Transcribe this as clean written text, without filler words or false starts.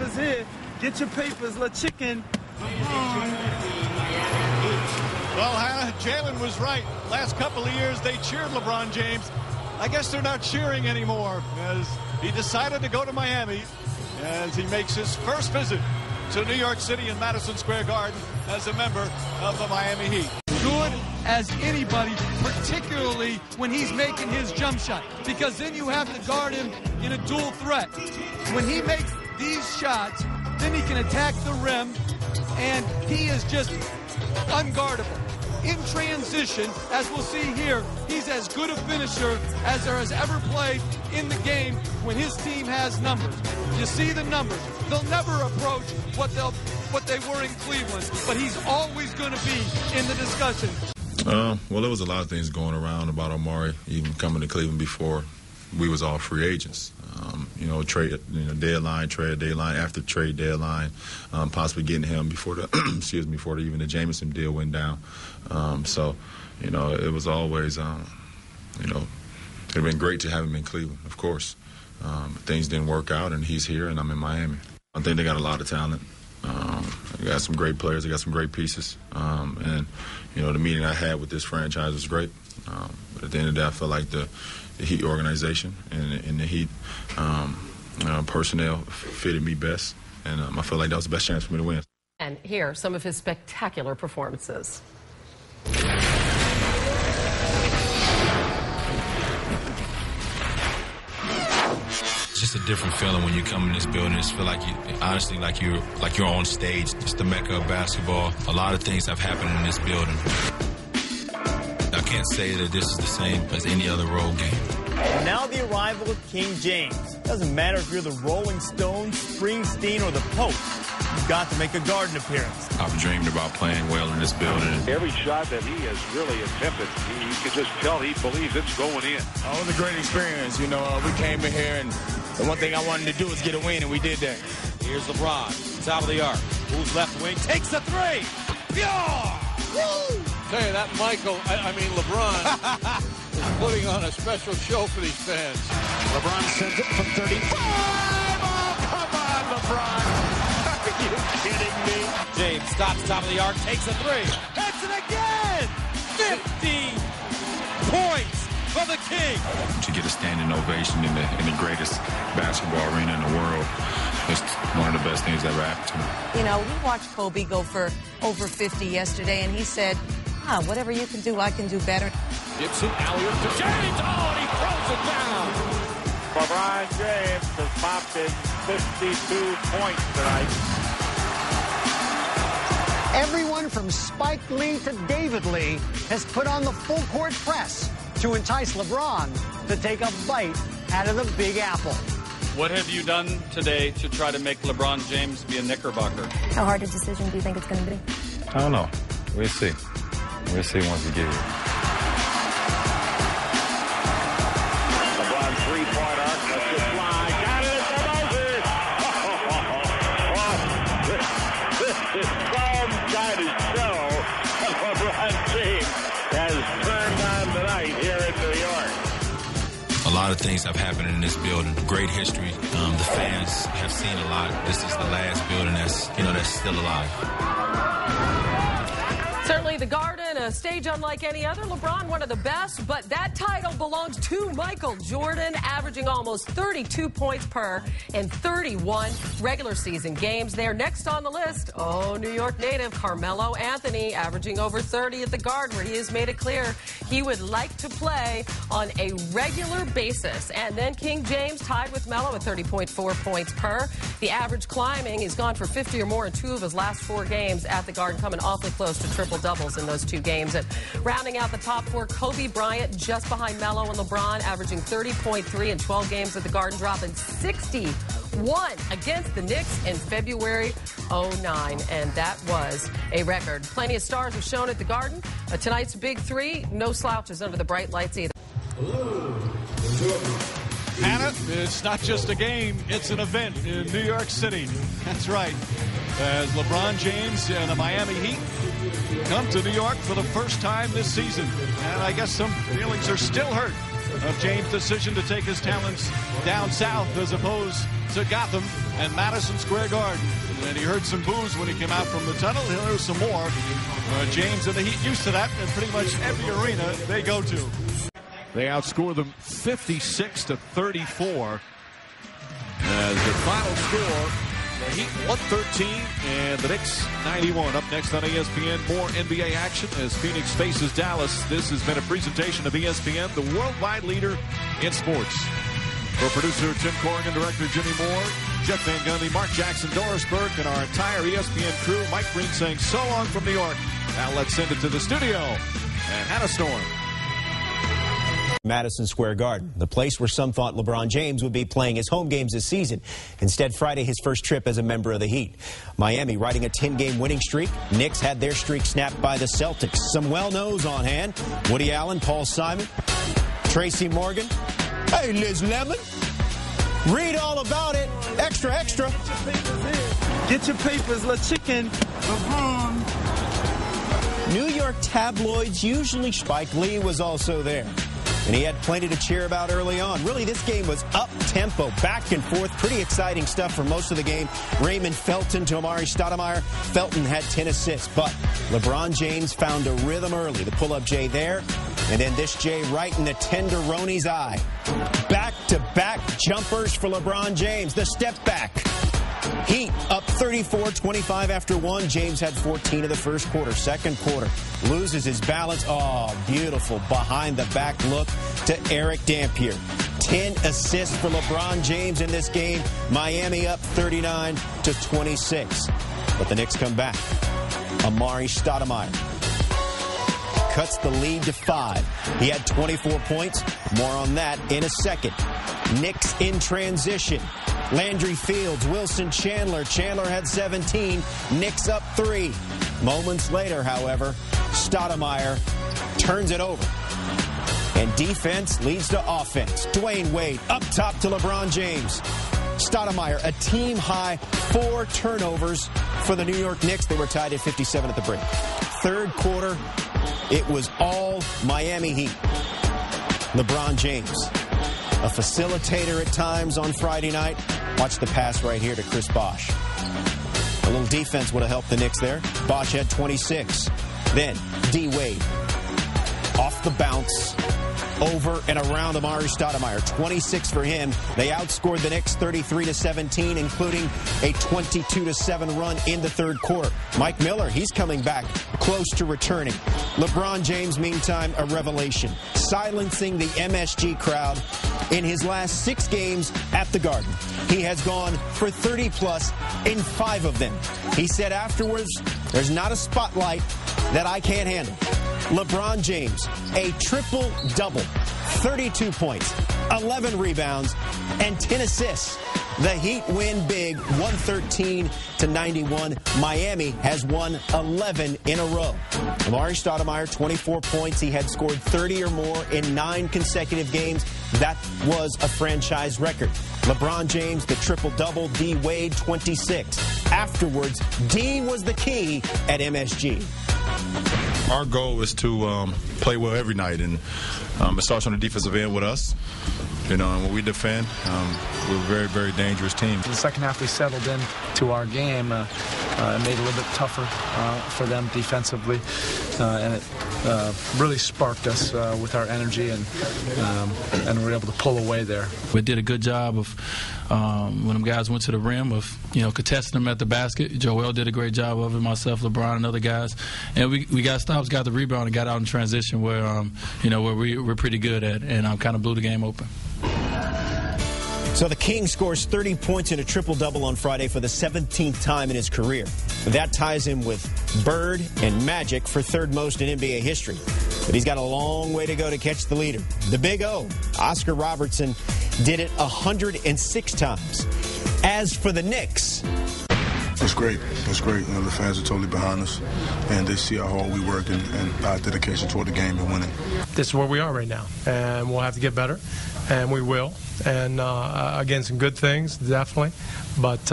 papers here. Get your papers, La Chicken. Well, Hannah, Jalen was right. Last couple of years, they cheered LeBron James. I guess they're not cheering anymore as he decided to go to Miami as he makes his first visit to New York City in Madison Square Garden as a member of the Miami Heat. Good as anybody, particularly when he's making his jump shot, because then you have to guard him in a dual threat. When he makes these shots, then he can attack the rim, and he is just unguardable. In transition, as we'll see here, he's as good a finisher as there has ever played in the game when his team has numbers. You see the numbers. They'll never approach what they were in Cleveland, but he's always going to be in the discussion. Well, there was a lot of things going around about Omari even coming to Cleveland before we was all free agents. Trade deadline after trade deadline, possibly getting him before the before even the Jameson deal went down. It was always it'd been great to have him in Cleveland, of course. Things didn't work out, and he's here, and I'm in Miami. I think they got a lot of talent. They got some great players. They got some great pieces. The meeting I had with this franchise was great. But at the end of the day, I felt like the Heat organization and the Heat personnel fitted me best. And I felt like that was the best chance for me to win. And here are some of his spectacular performances. Just a different feeling when you come in this building. It's feel like you're on stage. It's the mecca of basketball. A lot of things have happened in this building. I can't say that this is the same as any other road game. And now the arrival of King James. Doesn't matter if you're the Rolling Stones, Springsteen, or the Pope. You've got to make a Garden appearance. I've dreamed about playing well in this building. Every shot that he has really attempted, you can just tell he believes it's going in. It was a great experience. We came in here, and the one thing I wanted to do was get a win, and we did that. Here's LeBron, top of the arc. Moves left wing, takes the three. Yeah! Woo! Tell you that LeBron is putting on a special show for these fans. LeBron sends it from 35. Oh, come on, LeBron. Are you kidding me? James stops top of the arc, takes a three. Hits it again! 50 points for the King. To get a standing ovation in the greatest basketball arena in the world, it's one of the best things that ever happened to me. We watched Kobe go for over 50 yesterday, and he said, whatever you can do, I can do better. Gibson, alley-oop to James. Oh, and he throws it down. LeBron James has popped in 52 points tonight. Everyone from Spike Lee to David Lee has put on the full-court press to entice LeBron to take a bite out of the Big Apple. What have you done today to try to make LeBron James be a Knickerbocker? How hard a decision do you think it's going to be? I don't know. We'll see. We'll see once we get here. LeBron three-point arc, that's the fly. Got it at the This is some kind of show that LeBron James has turned on tonight here in New York. A lot of things have happened in this building. Great history. The fans have seen a lot. This is the last building that's still alive. Certainly the Garden, a stage unlike any other. LeBron, one of the best, but that title belongs to Michael Jordan, averaging almost 32 points per in 31 regular season games. There next on the list, New York native Carmelo Anthony, averaging over 30 at the Garden, where he has made it clear he would like to play on a regular basis. And then King James tied with Melo at 30.4 points per. The average climbing, he's gone for 50 or more in 2 of his last 4 games at the Garden, coming awfully close to triple-doubles in those 2 games. And rounding out the top 4, Kobe Bryant just behind Melo and LeBron, averaging 30.3 in 12 games at the Garden, dropping 61 against the Knicks in February '09. And that was a record. Plenty of stars were shown at the Garden. Tonight's Big 3, no slouches under the bright lights either. Hannah, it's not just a game, it's an event in New York City. That's right. As LeBron James and the Miami Heat come to New York for the first time this season. And I guess some feelings are still hurt of James' decision to take his talents down south as opposed to Gotham and Madison Square Garden. And he heard some boos when he came out from the tunnel. He'll hear some more. James and the Heat used to that in pretty much every arena they go to. They outscore them 56-34. As the final score, the Heat 113 and the Knicks 91. Up next on ESPN, more NBA action as Phoenix faces Dallas. This has been a presentation of ESPN, the worldwide leader in sports. For producer Tim Corrigan, director Jimmy Moore, Jeff Van Gundy, Mark Jackson, Doris Burke, and our entire ESPN crew, Mike Green saying so long from New York. Now let's send it to the studio at Hannah Storm. Madison Square Garden, the place where some thought LeBron James would be playing his home games this season. Instead, Friday, his first trip as a member of the Heat. Miami riding a 10-game winning streak. Knicks had their streak snapped by the Celtics. Some well-knows on hand. Woody Allen, Paul Simon, Tracy Morgan. Hey, Liz Lemon. Read all about it. Extra, extra. Get your papers, La Chicken. LeBron. New York tabloids, usually Spike Lee was also there. And he had plenty to cheer about early on. Really, this game was up-tempo, back and forth. Pretty exciting stuff for most of the game. Raymond Felton to Amari Stoudemire. Felton had 10 assists, but LeBron James found a rhythm early. The pull-up J there, and then this J right in the tenderoni's eye. Back-to-back jumpers for LeBron James. The step back. Heat up 34-25 after one. James had 14 of the first quarter. Second quarter, loses his balance. Oh, beautiful behind-the-back look to Eric Dampier. 10 assists for LeBron James in this game. Miami up 39-26. But the Knicks come back. Amari Stoudemire cuts the lead to 5. He had 24 points. More on that in a second. Knicks in transition. Landry Fields, Wilson Chandler. Chandler had 17. Knicks up 3. Moments later, however, Stoudemire turns it over. And defense leads to offense. Dwayne Wade up top to LeBron James. Stoudemire, a team-high 4 turnovers for the New York Knicks. They were tied at 57 at the break. Third quarter, it was all Miami Heat. LeBron James, a facilitator at times on Friday night. Watch the pass right here to Chris Bosh. A little defense would have helped the Knicks there. Bosh had 26. Then D. Wade off the bounce. Over and around Amari Stoudemire. 26 for him. They outscored the Knicks 33-17, including a 22-7 run in the third quarter. Mike Miller, he's coming back, close to returning. LeBron James, meantime, a revelation. Silencing the MSG crowd in his last 6 games at the Garden. He has gone for 30-plus in 5 of them. He said afterwards, there's not a spotlight that I can't handle. LeBron James, a triple-double, 32 points, 11 rebounds, and 10 assists. The Heat win big, 113-91. Miami has won 11 in a row. Amari Stoudemire, 24 points. He had scored 30 or more in 9 consecutive games. That was a franchise record. LeBron James, the triple-double. D. Wade, 26. Afterwards, D was the key at MSG. Our goal is to play well every night, and it starts on the defensive end with us. You know, and when we defend, we're a very, very dangerous team. The second half, we settled in to our game. It made it a little bit tougher for them defensively, and it really sparked us with our energy, and we were able to pull away there. We did a good job of when them guys went to the rim of contesting them at the basket. Joel did a great job of it. Myself, LeBron, and other guys, and we got stops, got the rebound, and got out in transition where where we're pretty good at, and kind of blew the game open. So the King scores 30 points in a triple-double on Friday for the 17th time in his career. That ties him with Bird and Magic for third most in NBA history. But he's got a long way to go to catch the leader. The Big O, Oscar Robertson, did it 106 times. As for the Knicks... It's great. It's great. The fans are totally behind us, and they see how hard we work and our dedication toward the game and winning. This is where we are right now, and we'll have to get better, and we will. And again, some good things, definitely, but